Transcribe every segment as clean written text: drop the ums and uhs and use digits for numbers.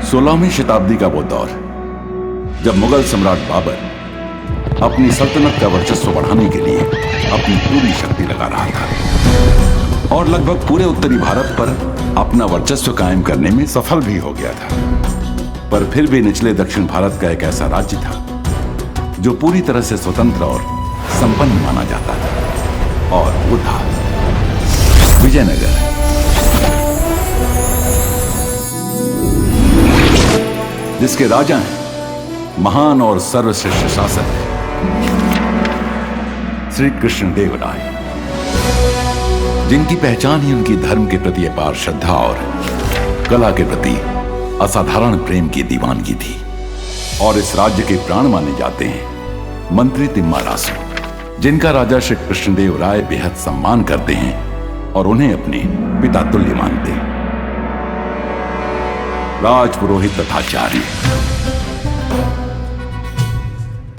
16वीं शताब्दी का वो दौर जब मुगल सम्राट बाबर अपनी सल्तनत का वर्चस्व बढ़ाने के लिए अपनी पूरी शक्ति लगा रहा था और लगभग पूरे उत्तरी भारत पर अपना वर्चस्व कायम करने में सफल भी हो गया था। पर फिर भी निचले दक्षिण भारत का एक ऐसा राज्य था जो पूरी तरह से स्वतंत्र और संपन्न माना जाता था, और वो था विजयनगर। जिसके राजा हैं महान और सर्वश्रेष्ठ शासक श्री कृष्णदेवराय, जिनकी पहचान ही उनकी धर्म के प्रति अपार श्रद्धा और कला के प्रति असाधारण प्रेम की दीवानगी थी। और इस राज्य के प्राण माने जाते हैं मंत्री तिम्मारासु, जिनका राजा श्री कृष्णदेवराय बेहद सम्मान करते हैं और उन्हें अपने पिता तुल्य मानते हैं। राजपुरोहित तथा चार्य,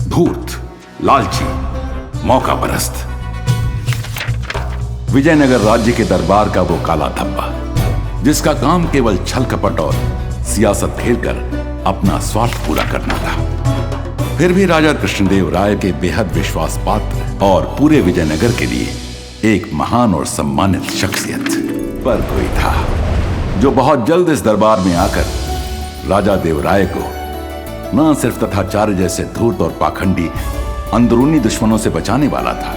धूर्त, लालची, मौका परस्त, विजयनगर राज्य के दरबार का वो काला धब्बा जिसका काम केवल छल कपट और सियासत खेलकर अपना स्वार्थ पूरा करना था। फिर भी राजा कृष्णदेवराय के बेहद विश्वास पात्र और पूरे विजयनगर के लिए एक महान और सम्मानित शख्सियत पर कोई था जो बहुत जल्द इस दरबार में आकर राजा देवराय को न सिर्फ तथाचार्य जैसे धूर्त और पाखंडी अंदरूनी दुश्मनों से बचाने वाला था,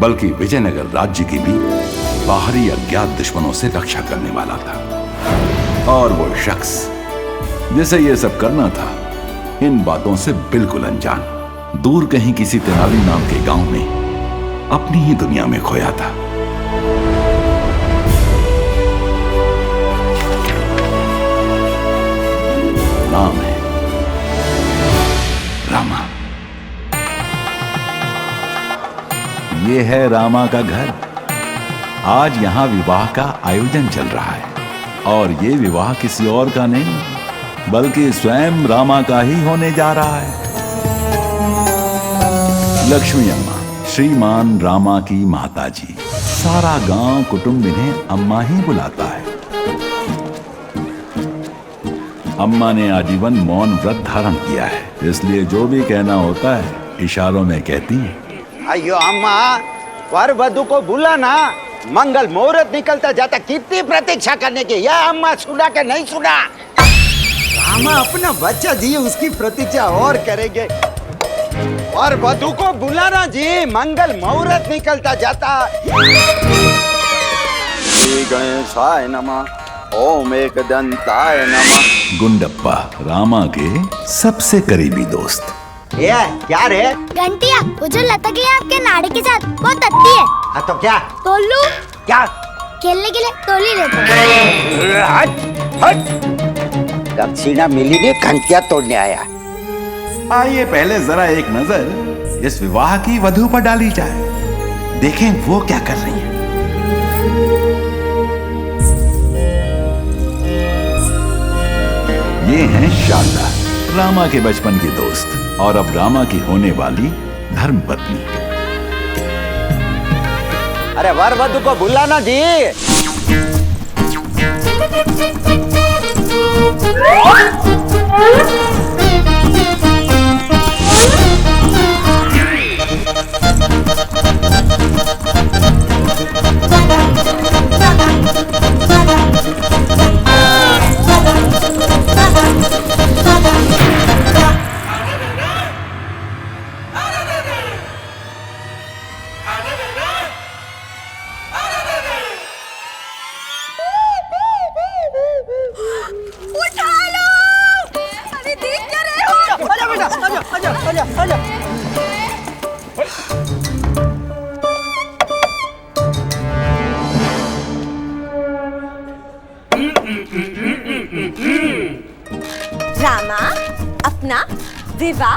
बल्कि विजयनगर राज्य की भी बाहरी अज्ञात दुश्मनों से रक्षा करने वाला था। और वो शख्स जिसे ये सब करना था इन बातों से बिल्कुल अनजान, दूर कहीं किसी तेनाली नाम के गांव में अपनी ही दुनिया में खोया था। नाम है रामा। ये है रामा का घर। आज यहां विवाह का आयोजन चल रहा है और ये विवाह किसी और का नहीं बल्कि स्वयं रामा का ही होने जा रहा है। लक्ष्मी अम्मा, श्रीमान रामा की माताजी, सारा गांव कुटुंब इन्हें अम्मा ही बुलाता है। अम्मा ने आजीवन मौन व्रत धारण किया है, इसलिए जो भी कहना होता है इशारों में कहती है। अयो अम्मा, वर वधु को बुला ना, मंगल मुहूर्त निकलता जाता, कितनी प्रतीक्षा करने की। या अम्मा सुना के नहीं सुना? रामा अपना बच्चा जी, उसकी प्रतीक्षा और करेंगे। वर वधु को बुलाना जी, मंगल मुहूर्त निकलता जाता। श्री गणेशाय नमः, ओम एकदंताय नमः। गुंडप्पा रामा के सबसे करीबी दोस्त। ये क्या रे? घंटिया, वो जो लटकी है आपके नाड़े के साथ, वो तत्ती है। हाँ तो क्या? तोलू। क्या? खेलने के लिए तोली लेते। हट हट। दक्षिणा मिली नहीं, घंटिया तोड़ने आया। आइए पहले जरा एक नजर इस विवाह की वधु पर डाली जाए, देखें वो क्या कर रही है। ये हैं शारदा, रामा के बचपन की दोस्त और अब रामा की होने वाली धर्मपत्नी। अरे वर वधु को बुलाना जी। रामा अपना विवाह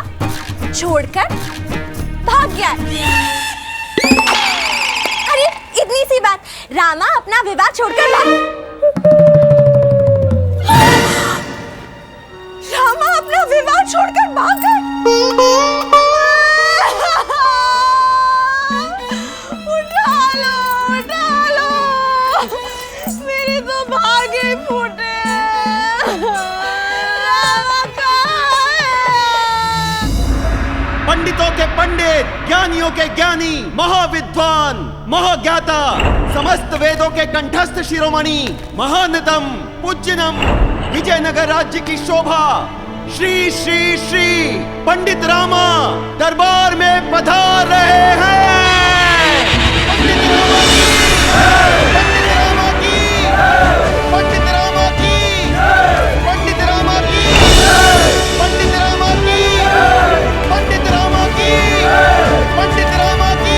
छोड़कर भाग गया। अरे इतनी सी बात, रामा अपना विवाह छोड़कर रामा अपना विवाह छोड़कर भाग गए। उठा लो, मेरे तो भागे फूटे। वेद ज्ञानियों के ज्ञानी, महाविद्वान, महाज्ञाता, समस्त वेदों के कंठस्थ शिरोमणि, महानतम पूज्यनम विजयनगर राज्य की शोभा श्री श्री श्री पंडित रामा दरबार में पधार रहे हैं। पंडित रामा की, पंडित रामा की, पंडित रामा की, पंडित रामा की, पंडित रामा की, पंडित रामा की, पंडित रामा की।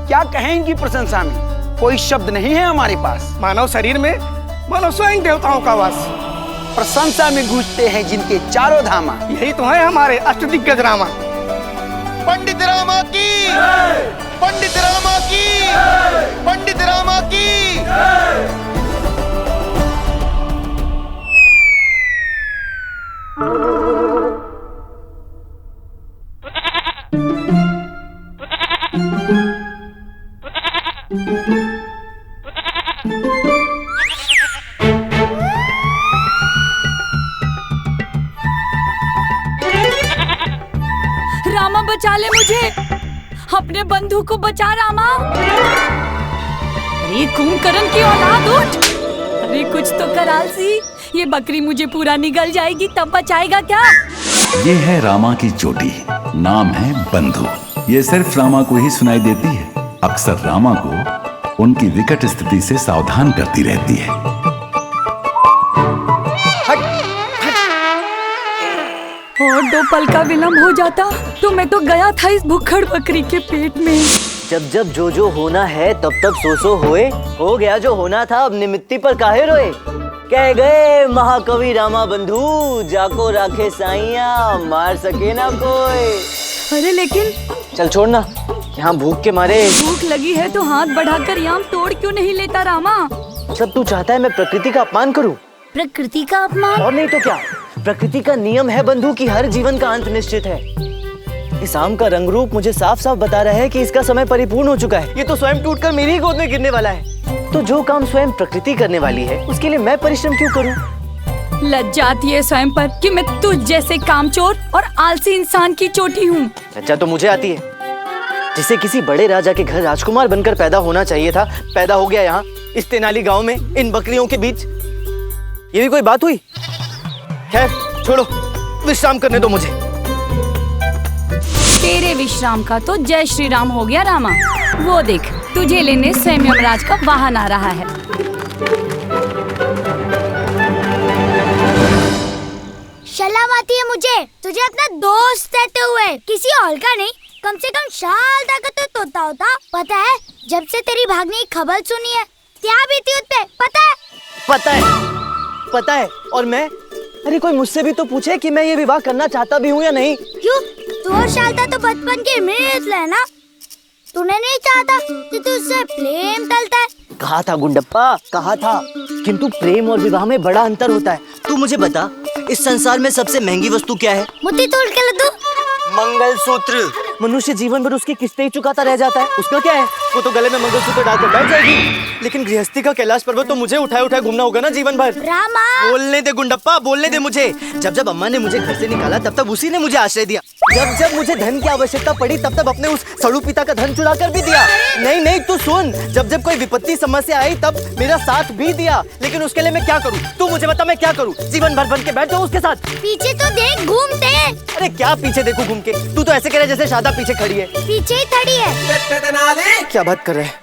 क्या कहें इनकी प्रशंसा में, कोई शब्द नहीं है हमारे पास। मानव शरीर में मानो स्वयं देवताओं का वास। प्रशंसा में गूंजते हैं जिनके चारों धामा। यही तो है हमारे अष्टदिग्गज रामा। पंडित रामा की, पंडित रामा की, पंडित रामा की। रामा बचा ले मुझे, अपने बंधु को बचा रामा। अरे कुंभकर्ण की औलाद उठ, अरे कुछ तो कर आलसी, ये बकरी मुझे पूरा निगल जाएगी तब बचाएगा क्या? ये है रामा की चोटी, नाम है बंधु। ये सिर्फ रामा को ही सुनाई देती है, अक्सर रामा को उनकी विकट स्थिति से सावधान करती रहती है। और 2 पल का विलंब हो जाता तो मैं तो गया था इस भुक्खड़ बकरी के पेट में। जब जब जो होना है तब तब सो होए, हो गया जो होना था अब निमित्ती पर काहे रोए। कह गए महाकवि रामा बंधु, जाको राखे साइया मार सके ना कोई। अरे लेकिन चल छोड़ना, यहाँ भूख के मारे। भूख लगी है तो हाथ बढ़ाकर याम तोड़ क्यों नहीं लेता रामा? मतलब तू चाहता है मैं प्रकृति का अपमान करूं? प्रकृति का अपमान? और नहीं तो क्या, प्रकृति का नियम है बंधु कि हर जीवन का अंत निश्चित है। इस आम का रंग रूप मुझे साफ साफ बता रहा है कि इसका समय परिपूर्ण हो चुका है। ये तो स्वयं टूटकर मेरी ही गोद में गिरने वाला है। तो जो काम स्वयं प्रकृति करने वाली है उसके लिए मैं परिश्रम क्यों करूं? लज्जा आती है स्वयं पर कि मैं तुझ जैसे कामचोर और आलसी इंसान की चोटी हूँ। लज्जा तो मुझे आती है। जिसे किसी बड़े राजा के घर राजकुमार बनकर पैदा होना चाहिए था, पैदा हो गया यहाँ इस तेनाली गांव में इन बकरियों के बीच। ये भी कोई बात हुई? खैर छोड़ो, विश्राम करने दो मुझे। तेरे विश्राम का तो जय श्री राम हो गया रामा। वो देख तुझे लेने स्वयं यमराज का वाहन आ रहा है। शर्म आती है मुझे तुझे अपना दोस्त कहते हुए, किसी और का नहीं। कम से कम शाल ताकत तो तोता होता। पता है जब से तेरी भागने की खबर सुनी है क्या बीती उस पे, पता है? पता है, पता है। और मैं, अरे कोई मुझसे भी तो पूछे कि मैं ये विवाह करना चाहता भी हूँ या नहीं। क्यों? तू और शालता तो बचपन के मित्र है ना। तूने नहीं चाहता कि तुझसे प्रेम टलता है? कहा था गुंडप्पा, कहा था। किंतु प्रेम और विवाह में बड़ा अंतर होता है। तू मुझे बता, इस संसार में सबसे महंगी वस्तु क्या है? मुट्ठी तोड़ के लड्डू। मंगलसूत्र। मनुष्य जीवन भर उसकी किस्तें ही चुकाता रह जाता है। उसका क्या है, वो तो गले में मंगलसूत्र डालकर बैठ जाएगी। लेकिन गृहस्थी का कैलाश पर्वत तो मुझे उठाए उठाए घूमना होगा ना जीवन भर। रामा बोलने दे गुंडप्पा, बोलने दे मुझे। जब जब अम्मा ने मुझे घर से निकाला तब तब उसी ने मुझे आश्रय दिया। जब जब मुझे धन की आवश्यकता पड़ी तब तब अपने उस सड़ू पिता का धन चुरा कर भी दिया। नहीं नहीं तू सुन, जब जब कोई विपत्ति समस्या आई तब मेरा साथ भी दिया। लेकिन उसके लिए मैं क्या करूं? तू मुझे बता मैं क्या करूं? जीवन भर बन के बैठ जाऊं उसके साथ? पीछे तो देख, घूमते। अरे क्या पीछे देखूं घूम के? तू तो ऐसे कह रहा है जैसे शादा पीछे खड़ी है। पीछे ही खड़ी है। क्या बात कर रहे हैं?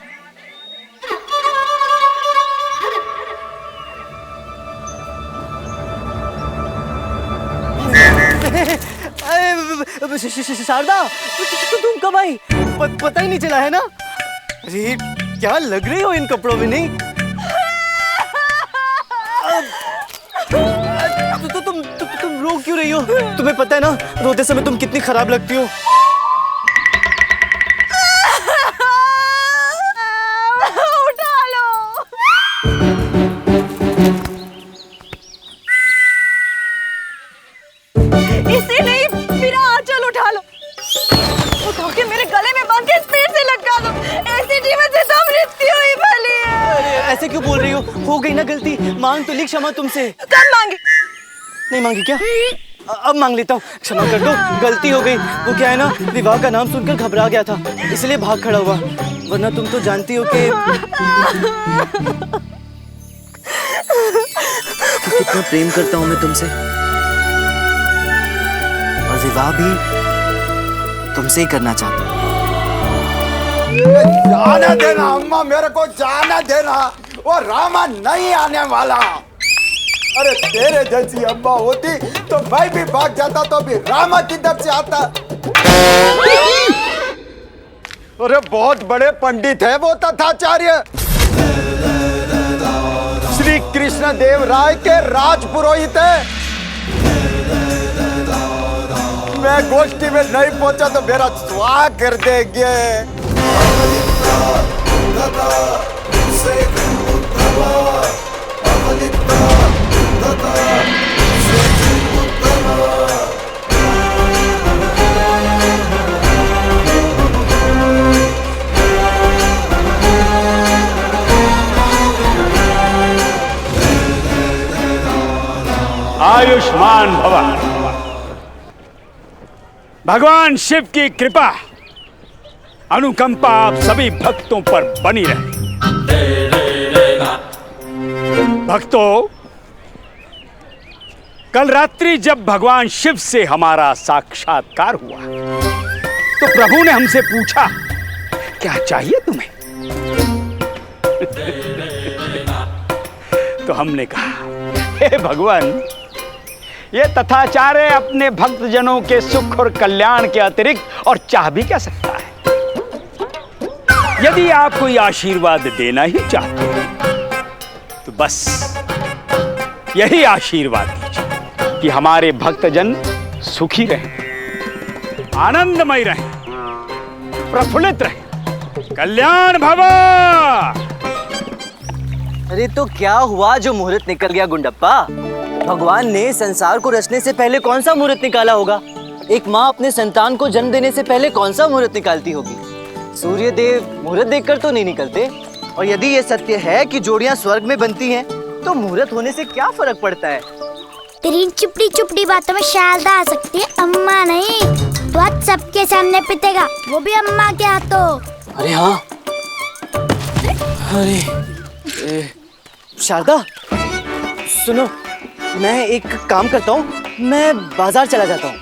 शारदा, तुम कब आई? पता ही नहीं चला है ना? अरे क्या लग रही हो इन कपड़ों में, नहीं? तुम रो क्यों रही हो? तुम्हें पता है ना रोते समय तुम कितनी खराब लगती हो। उठा लो। इसे नहीं, मेरा आंचल उठा लो। उठा के मेरे गले में बांध के स्पीड से लटका दो। एसिडी में से तो मृत्यु ही भली है। अरे ऐसे क्यों बोल रही हो गई ना गलती, मांग तो ली क्षमा तुमसे। कब मांगी? नहीं मांगी क्या? अब मांग लेता हूँ, क्षमा कर दो, गलती हो गई। वो क्या है ना, विवाह का नाम सुनकर घबरा गया था, इसलिए भाग खड़ा हुआ, वरना तुम तो जानती हो कि कितना प्रेम करता हूँ मैं तुमसे, और विवाह भी तुमसे ही करना चाहता हूँ। जाने देना अम्मा, मेरे को जाने देना, वो रामा नहीं आने वाला। अरे तेरे जैसी अम्मा होती तो मैं भी भाग जाता, तो भी रामा किधर से आता? अरे बहुत बड़े पंडित है वो तथाचार्य, श्री कृष्ण देव राय के राज पुरोहित है। मैं गोष्ठी में नहीं पहुंचा तो मेरा स्वागत कर देंगे। आयुष्मान भव। भगवान शिव की कृपा अनुकंपा आप सभी भक्तों पर बनी रहे। भक्तों, कल रात्रि जब भगवान शिव से हमारा साक्षात्कार हुआ तो प्रभु ने हमसे पूछा, क्या चाहिए तुम्हें? तो हमने कहा, हे भगवान, ये तथाचार्य अपने भक्तजनों के सुख और कल्याण के अतिरिक्त और चाह भी क्या सकता है? यदि आप कोई आशीर्वाद देना ही चाहते हैं तो बस यही आशीर्वाद दीजिए कि हमारे भक्तजन सुखी रहें, आनंदमय रहें, प्रफुल्लित रहें, कल्याण भवा। अरे तो क्या हुआ जो मुहूर्त निकल गया गुंडप्पा? भगवान ने संसार को रचने से पहले कौन सा मुहूर्त निकाला होगा? एक माँ अपने संतान को जन्म देने से पहले कौन सा मुहूर्त निकालती होगी? सूर्य देव मुहूर्त देखकर तो नहीं निकलते। और यदि ये सत्य है कि जोड़ियां स्वर्ग में बनती हैं, तो मुहूर्त होने से क्या फर्क पड़ता है? तेरी चुपड़ी चुपड़ी बातों में शारदा आ सकती है, अम्मा नहीं। तो आज सबके सामने पिटेगा, वो भी अम्मा के हाथों। अरे हाँ, अरे शारदा सुनो, मैं एक काम करता हूँ, मैं बाजार चला जाता हूँ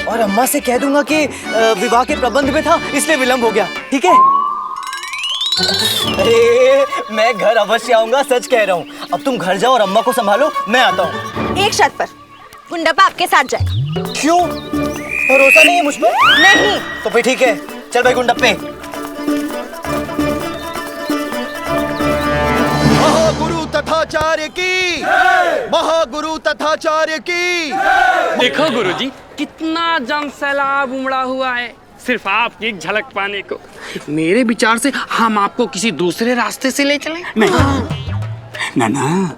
और अम्मा से कह दूंगा कि विवाह के प्रबंध में था इसलिए विलंब हो गया, ठीक है? अरे मैं घर अवश्य आऊंगा, सच कह रहा हूँ। अब तुम घर जाओ और अम्मा को संभालो, मैं आता हूँ। एक शर्त पर, गुंडप्पा आपके साथ जाएगा। क्यों? भरोसा नहीं है मुझ पर? नहीं। तो फिर ठीक है, चल भाई गुंडप्पे। महागुरु तथाचार्य की, महागुरु तथाचार्य की। देखो गुरुजी, कितना जन सैलाब उमड़ा हुआ है सिर्फ आपकी एक झलक पाने को। मेरे विचार से हम आपको किसी दूसरे रास्ते से ले चलें। नहीं ना,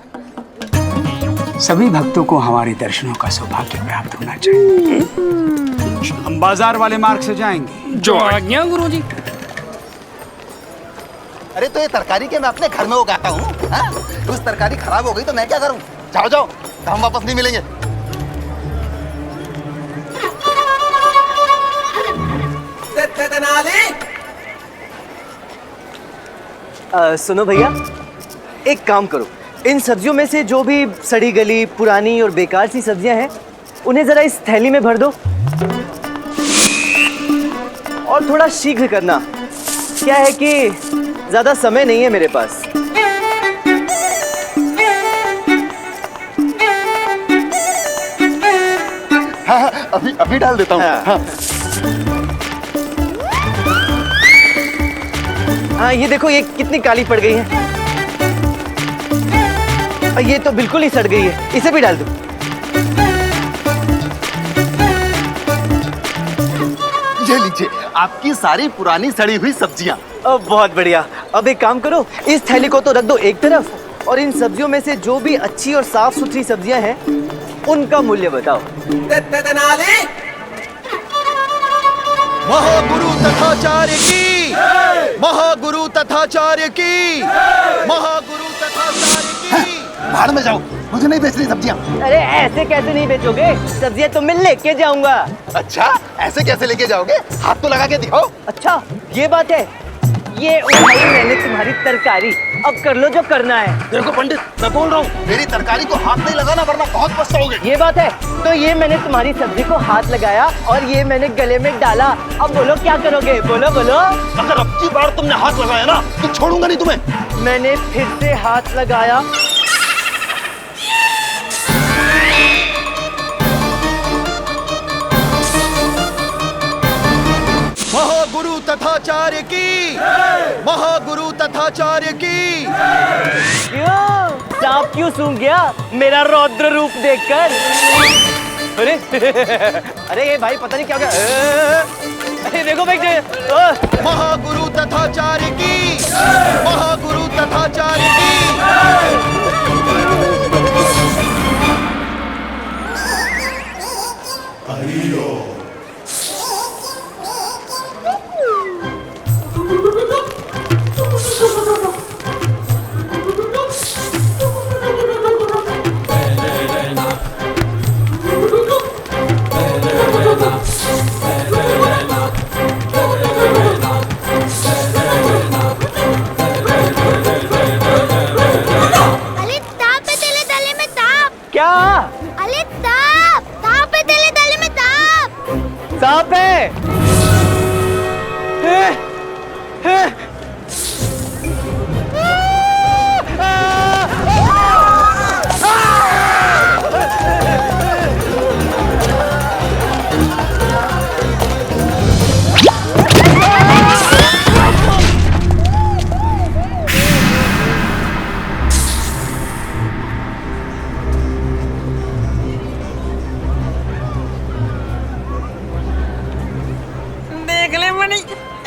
सभी भक्तों को हमारे दर्शनों का सौभाग्य प्राप्त होना चाहिए। हम बाजार वाले मार्ग से जाएंगे। जो आज्ञा गुरुजी। अरे तो ये तरकारी के मैं अपने घर में उगाता हूँ, उस तरकारी खराब हो गई तो मैं क्या करूँ? जाओ जाओ, हम वापस नहीं मिलेंगे। सुनो भैया, एक काम करो, इन सब्जियों में से जो भी सड़ी गली, पुरानी और बेकार सी सब्जियां हैं, उन्हें जरा इस थैली में भर दो और थोड़ा शीघ्र करना। क्या है कि ज्यादा समय नहीं है मेरे पास। अभी अभी डाल देता हूँ। हाँ। हाँ ये देखो, ये कितनी काली पड़ गई है। ये तो बिल्कुल ही सड़ गई है, इसे भी डाल दो। ये लीजिए आपकी सारी पुरानी सड़ी हुई सब्जियाँ। बहुत बढ़िया। अब एक काम करो, इस थैली को तो रख दो एक तरफ और इन सब्जियों में से जो भी अच्छी और साफ सुथरी सब्जियां हैं उनका मूल्य बताओ। महागुरु तथाचार्य की, महागुरु तथाचार्य की, महागुरु तथाचार्य की। बाहर में जाओ, मुझे नहीं बेचनी सब्जियाँ। अरे ऐसे कैसे नहीं बेचोगे? सब्जियां तो मैं लेके जाऊंगा। अच्छा ऐसे कैसे लेके जाओगे? हाथ तो लगा के दिखाओ। अच्छा ये बात है। ये उठाई मैंने तुम्हारी तरकारी, अब कर लो जो करना है। देखो पंडित, मैं बोल रहा हूँ मेरी तरकारी को हाथ नहीं लगाना वरना बहुत पछताओगे। ये बात है। तो ये मैंने तुम्हारी सब्जी को हाथ लगाया और ये मैंने गले में डाला। अब बोलो क्या करोगे? बोलो बोलो। अगर अब की बार तुमने हाथ लगाया ना तो छोड़ूंगा नहीं तुम्हें। मैंने फिर से हाथ लगाया। महागुरु तथाचार्य की, महागुरु तथाचार्य की। क्यों सांप क्यों सूंघ गया मेरा रौद्र रूप देखकर? अरे अरे ये भाई पता नहीं क्या हो गया। अरे देखो भाई। महागुरु तथाचार्य की, महागुरु तथाचार्य की। सांप है।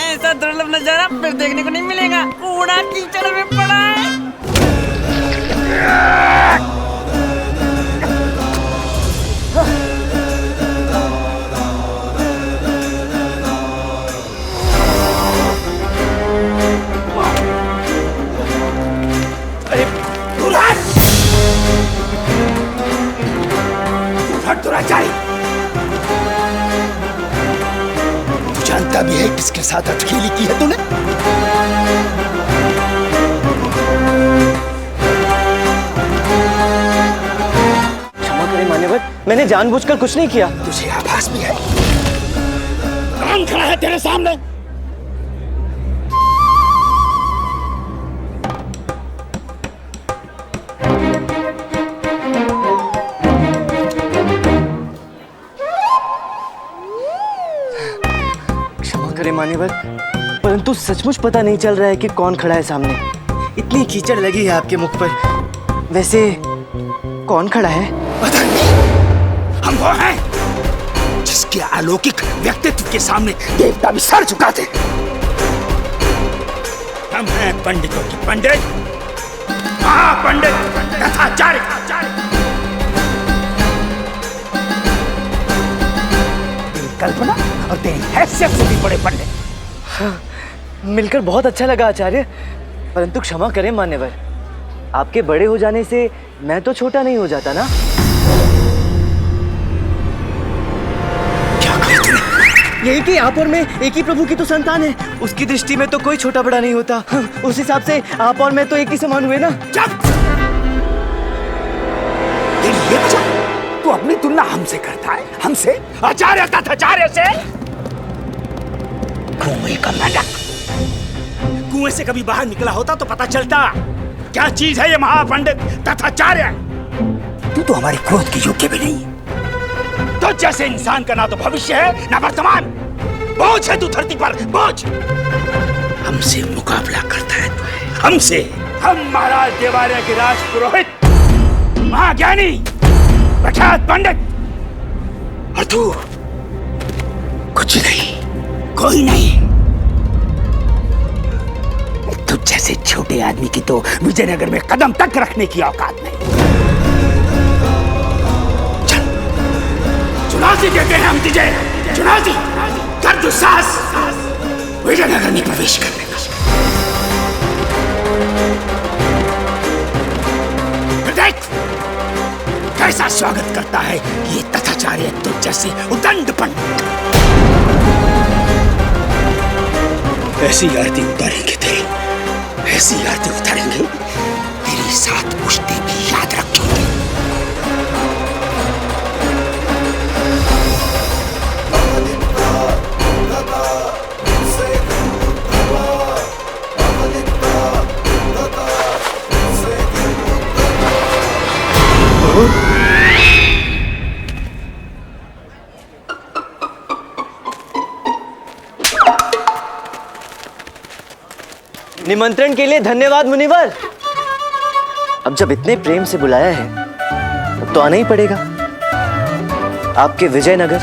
ऐसा दुर्लभ नजारा फिर देखने को नहीं मिलेगा। कूड़ा कीचड़ में पड़ा है। दुराचारी जानता भी है किसके साथ अटखेली की है तूने? क्षमा करें मान्यवर, मैंने जानबूझकर कुछ नहीं किया। तुझे आभास भी है? कौन खड़ा है तेरे सामने? मान्यवर, परंतु सचमुच पता नहीं चल रहा है कि कौन खड़ा है सामने। इतनी कीचड़ लगी है आपके मुख पर। वैसे कौन खड़ा है? पता नहीं। हम वो हैं जिसके अलौकिक व्यक्तित्व के सामने देवता भी सर झुकाते। हम हैं पंडितों के पंडित, महापंडित तथाचार्य। कल्पना और तेरी हैसियत से भी बड़े पंडित। हाँ, मिलकर बहुत अच्छा लगा आचार्य, परंतु क्षमा करें मान्यवर, आपके बड़े हो जाने से मैं तो छोटा नहीं हो जाता ना। क्या कहा तूने? यही कि आप और मैं एक ही प्रभु की तो संतान है। उसकी दृष्टि में तो कोई छोटा बड़ा नहीं होता। उस हिसाब से आप और मैं तो एक ही समान हुए ना। तू अपनी तुलना हमसे करता है? हमसे? आचार्य तथाचार्य से? कुएं का मेंढक। कुएं से कभी बाहर निकला होता तो पता चलता क्या चीज है ये महापंडित तथाचार्य। तू तो हमारे क्रोध के योग्य भी नहीं। तो जैसे इंसान का ना तो भविष्य है ना वर्तमान। बोझ है तू धरती पर, बोझ। हमसे मुकाबला करता है तू, हमसे। हम महाराज देवालय के राज पुरोहित, महाज्ञानी, प्रख्यात पंडित, और तू कुछ नहीं, कोई नहीं। तुझ जैसे छोटे आदमी की तो विजयनगर में कदम तक रखने की औकात नहीं। चल, चुनौती देते हैं हम तुझे, चुनौती। कर दुस्साहस विजयनगर में प्रवेश करने का। देख कैसा स्वागत करता है ये तथाचार्य तुझ जैसे उदंड पंडित। ऐसी आरती उतारेंगे तेरी, ऐसी आरती उतारेंगे तेरी 7 पुश्तें भी याद रखेंगे। निमंत्रण के लिए धन्यवाद मुनिवर। अब जब इतने प्रेम से बुलाया है तब तो आना ही पड़ेगा। आपके विजयनगर